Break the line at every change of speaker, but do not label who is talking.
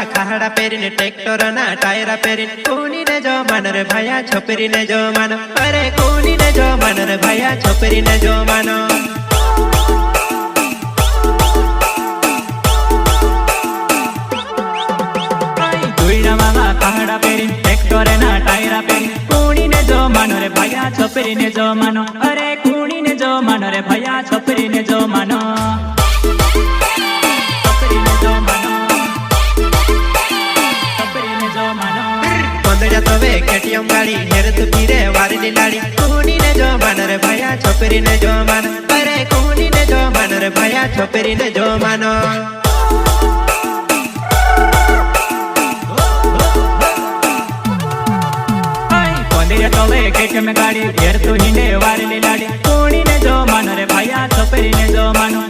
खाड़ा पेरीने ट्रेक्टर ना टायरा पेरीने कोनी ने जो मान रे भैया छोपरी ने जो मानो अरे कोनी ने जो मान रे भैया छोपरी ने जो मानो
मामा खाड़ा पेरीने ट्रेक्टर ना टायरा पेरीने कोनी ने जो मानो रे भैया छोपरी ने जो मानो अरे कोनी ने जो मानो रे भैया छोपरी ने जो मानो
केटीएम गाड़ी हेर तू पीरे वारी लाड़ी कोनी ने जो मान रे भैया छोपरी ने जो मानो अरे कोनी ने जो मान रे भैया छोपरी ने जो मानो
केटीएम गाड़ी हेर तू हिंडे वारी लाड़ी कोनी ने जो मानो रे भैया छोपरी ने जो मानो।